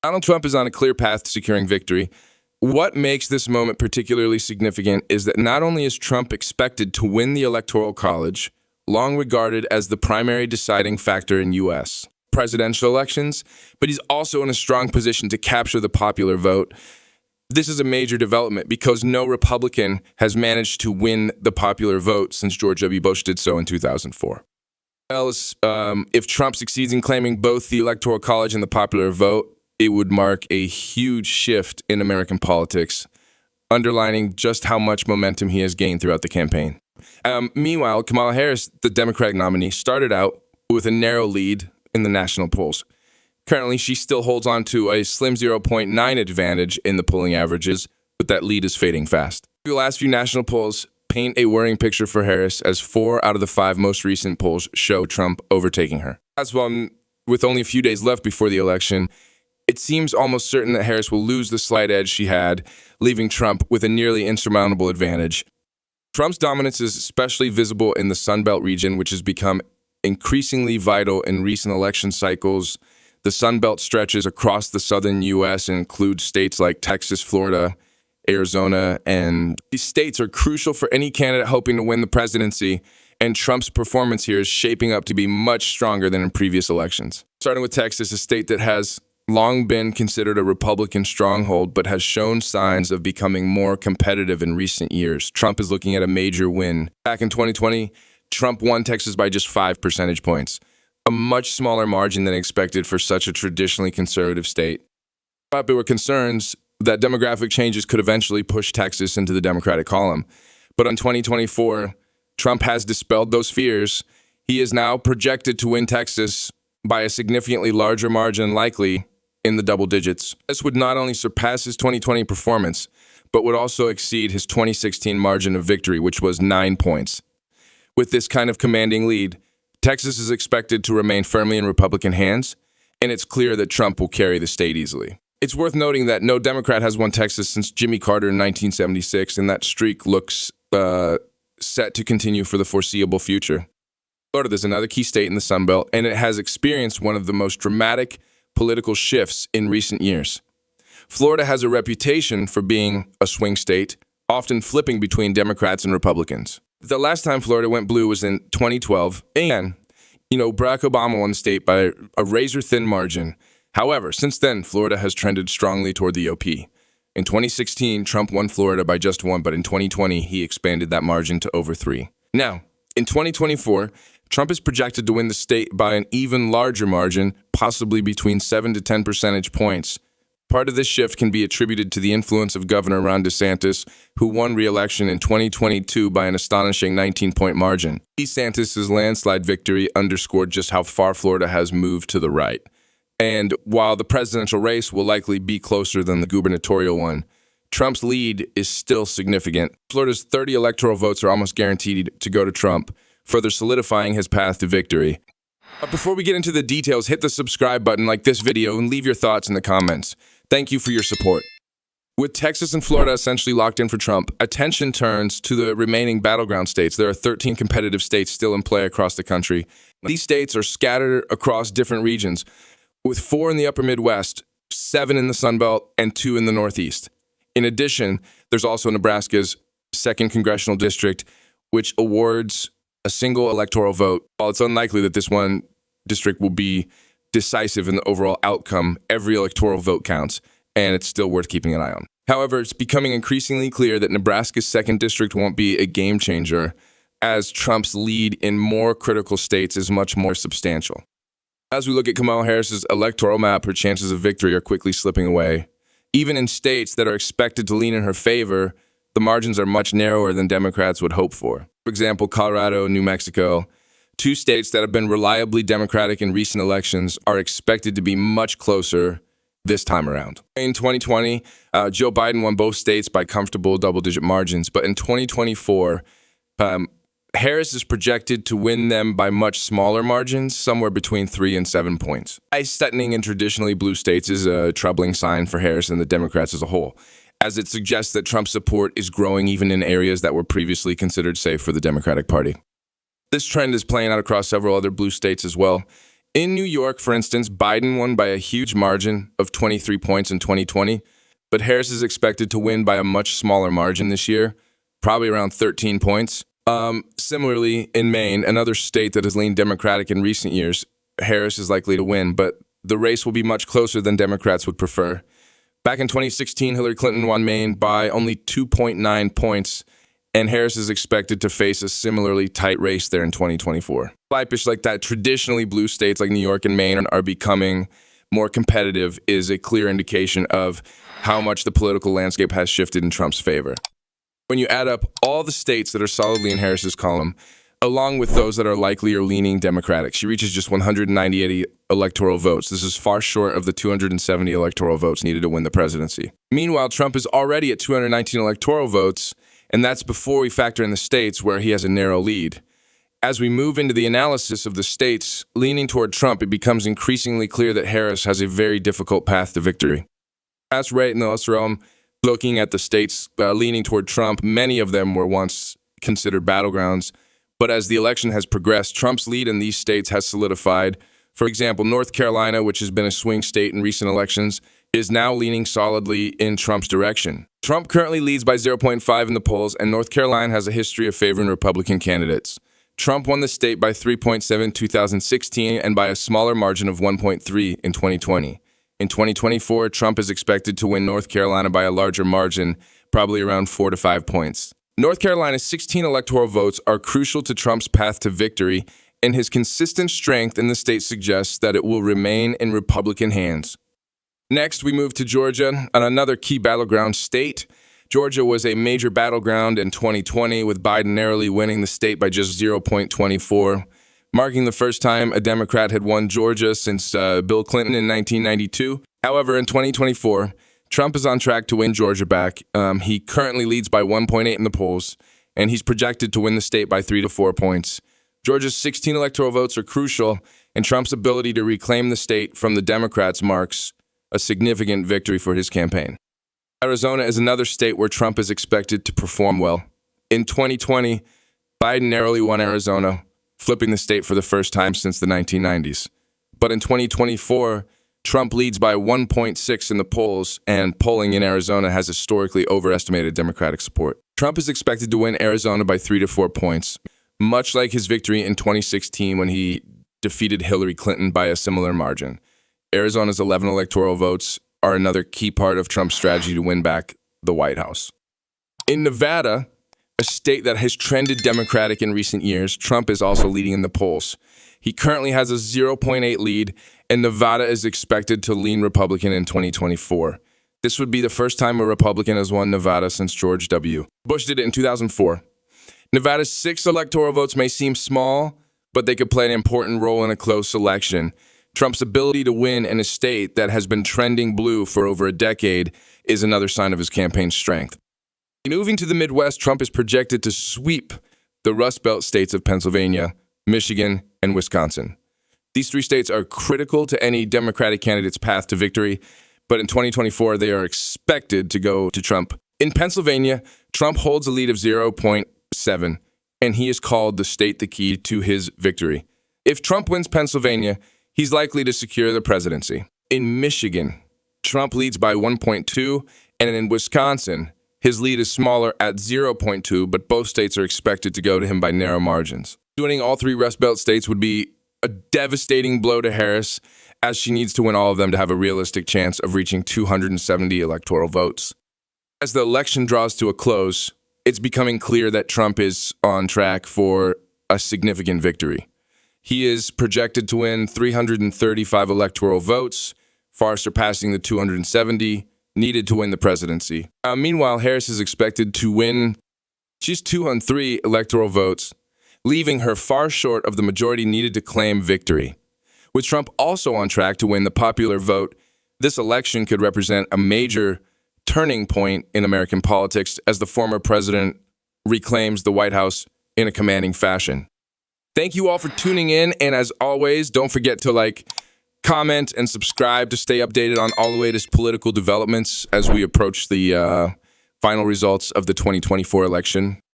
Donald Trump is on a clear path to securing victory. What makes this moment particularly significant is that not only is Trump expected to win the Electoral College, long regarded as the primary deciding factor in U.S. presidential elections, but he's also in a strong position to capture the popular vote. This is a major development because no Republican has managed to win the popular vote since George W. Bush did so in 2004. If Trump succeeds in claiming both the Electoral College and the popular vote, it would mark a huge shift in American politics, underlining just how much momentum he has gained throughout the campaign. Meanwhile, Kamala Harris, the Democratic nominee, started out with a narrow lead in the national polls. Currently, she still holds on to a slim 0.9 advantage in the polling averages, but that lead is fading fast. The last few national polls paint a worrying picture for Harris, as 4 out of the 5 most recent polls show Trump overtaking her. As well, with only a few days left before the election, it seems almost certain that Harris will lose the slight edge she had, leaving Trump with a nearly insurmountable advantage. Trump's dominance is especially visible in the Sun Belt region, which has become increasingly vital in recent election cycles. The Sun Belt stretches across the southern U.S. and includes states like Texas, Florida, Arizona, and these states are crucial for any candidate hoping to win the presidency, and Trump's performance here is shaping up to be much stronger than in previous elections. Starting with Texas, a state that has long been considered a Republican stronghold, but has shown signs of becoming more competitive in recent years. Trump is looking at a major win. Back in 2020, Trump won Texas by just 5 percentage points, a much smaller margin than expected for such a traditionally conservative state. But there were concerns that demographic changes could eventually push Texas into the Democratic column. But in 2024, Trump has dispelled those fears. He is now projected to win Texas by a significantly larger margin, likely in the double digits. This would not only surpass his 2020 performance, but would also exceed his 2016 margin of victory, which was 9 points. With this kind of commanding lead, Texas is expected to remain firmly in Republican hands, and it's clear that Trump will carry the state easily. It's worth noting that no Democrat has won Texas since Jimmy Carter in 1976, and that streak looks set to continue for the foreseeable future. Florida is another key state in the Sun Belt, and it has experienced one of the most dramatic political shifts in recent years. Florida has a reputation for being a swing state, often flipping between Democrats and Republicans. The last time Florida went blue was in 2012, and, Barack Obama won the state by a razor-thin margin. However, since then, Florida has trended strongly toward the OP. In 2016, Trump won Florida by just 1, but in 2020, he expanded that margin to over 3. Now, in 2024, Trump is projected to win the state by an even larger margin, possibly between 7 to 10 percentage points. Part of this shift can be attributed to the influence of Governor Ron DeSantis, who won re-election in 2022 by an astonishing 19-point margin. DeSantis' landslide victory underscored just how far Florida has moved to the right. And while the presidential race will likely be closer than the gubernatorial one, Trump's lead is still significant. Florida's 30 electoral votes are almost guaranteed to go to Trump, further solidifying his path to victory. But before we get into the details, hit the subscribe button, like this video, and leave your thoughts in the comments. Thank you for your support. With Texas and Florida essentially locked in for Trump, attention turns to the remaining battleground states. There are 13 competitive states still in play across the country. These states are scattered across different regions, with 4 in the upper Midwest, 7 in the Sun Belt, and 2 in the Northeast. In addition, there's also Nebraska's 2nd Congressional District, which awards a single electoral vote. While it's unlikely that this one district will be decisive in the overall outcome, every electoral vote counts, and it's still worth keeping an eye on. However, it's becoming increasingly clear that Nebraska's 2nd District won't be a game changer, as Trump's lead in more critical states is much more substantial. As we look at Kamala Harris's electoral map, her chances of victory are quickly slipping away. Even in states that are expected to lean in her favor, the margins are much narrower than Democrats would hope for. For example, Colorado and New Mexico, 2 states that have been reliably Democratic in recent elections, are expected to be much closer this time around. In 2020, Joe Biden won both states by comfortable double-digit margins, but in 2024, Harris is projected to win them by much smaller margins, somewhere between 3 and 7 points. High settling in traditionally blue states is a troubling sign for Harris and the Democrats as a whole, as it suggests that Trump's support is growing even in areas that were previously considered safe for the Democratic Party. This trend is playing out across several other blue states as well. In New York, for instance, Biden won by a huge margin of 23 points in 2020, but Harris is expected to win by a much smaller margin this year, probably around 13 points. Similarly, in Maine, another state that has leaned Democratic in recent years, Harris is likely to win, but the race will be much closer than Democrats would prefer. Back in 2016, Hillary Clinton won Maine by only 2.9 points, and Harris is expected to face a similarly tight race there in 2024. Flipish like that, traditionally blue states like New York and Maine are becoming more competitive is a clear indication of how much the political landscape has shifted in Trump's favor. When you add up all the states that are solidly in Harris's column, along with those that are likely or leaning Democratic, she reaches just 198 electoral votes. This is far short of the 270 electoral votes needed to win the presidency. Meanwhile, Trump is already at 219 electoral votes, and that's before we factor in the states where he has a narrow lead. As we move into the analysis of the states leaning toward Trump, it becomes increasingly clear that Harris has a very difficult path to victory. That's right in the realm. Looking at the states leaning toward Trump, many of them were once considered battlegrounds. But as the election has progressed, Trump's lead in these states has solidified. For example, North Carolina, which has been a swing state in recent elections, is now leaning solidly in Trump's direction. Trump currently leads by 0.5 in the polls, and North Carolina has a history of favoring Republican candidates. Trump won the state by 3.7 in 2016 and by a smaller margin of 1.3 in 2020. In 2024, Trump is expected to win North Carolina by a larger margin, probably around 4 to 5 points. North Carolina's 16 electoral votes are crucial to Trump's path to victory, and his consistent strength in the state suggests that it will remain in Republican hands. Next, we move to Georgia, another key battleground state. Georgia was a major battleground in 2020, with Biden narrowly winning the state by just 0.24, marking the first time a Democrat had won Georgia since Bill Clinton in 1992. However, in 2024, Trump is on track to win Georgia back. He currently leads by 1.8 in the polls, and he's projected to win the state by 3 to 4 points. Georgia's 16 electoral votes are crucial, and Trump's ability to reclaim the state from the Democrats marks a significant victory for his campaign. Arizona is another state where Trump is expected to perform well. In 2020, Biden narrowly won Arizona, flipping the state for the first time since the 1990s. But in 2024, Trump leads by 1.6 in the polls, and polling in Arizona has historically overestimated Democratic support. Trump is expected to win Arizona by 3 to 4 points, much like his victory in 2016 when he defeated Hillary Clinton by a similar margin. Arizona's 11 electoral votes are another key part of Trump's strategy to win back the White House. In Nevada, a state that has trended Democratic in recent years, Trump is also leading in the polls. He currently has a 0.8 lead, and Nevada is expected to lean Republican in 2024. This would be the first time a Republican has won Nevada since George W. Bush did it in 2004. Nevada's 6 electoral votes may seem small, but they could play an important role in a close election. Trump's ability to win in a state that has been trending blue for over a decade is another sign of his campaign's strength. Moving to the Midwest, Trump is projected to sweep the Rust Belt states of Pennsylvania, Michigan, and Wisconsin. These 3 states are critical to any Democratic candidate's path to victory, but in 2024, they are expected to go to Trump. In Pennsylvania, Trump holds a lead of 0.7, and he is called the state the key to his victory. If Trump wins Pennsylvania, he's likely to secure the presidency. In Michigan, Trump leads by 1.2, and in Wisconsin, his lead is smaller at 0.2, but both states are expected to go to him by narrow margins. Winning all 3 Rust Belt states would be a devastating blow to Harris, as she needs to win all of them to have a realistic chance of reaching 270 electoral votes. As the election draws to a close, it's becoming clear that Trump is on track for a significant victory. He is projected to win 335 electoral votes, far surpassing the 270 needed to win the presidency. Meanwhile, Harris is expected to win just 203 electoral votes, leaving her far short of the majority needed to claim victory. With Trump also on track to win the popular vote, this election could represent a major turning point in American politics as the former president reclaims the White House in a commanding fashion. Thank you all for tuning in, and as always, don't forget to comment, and subscribe to stay updated on all the latest political developments as we approach the final results of the 2024 election.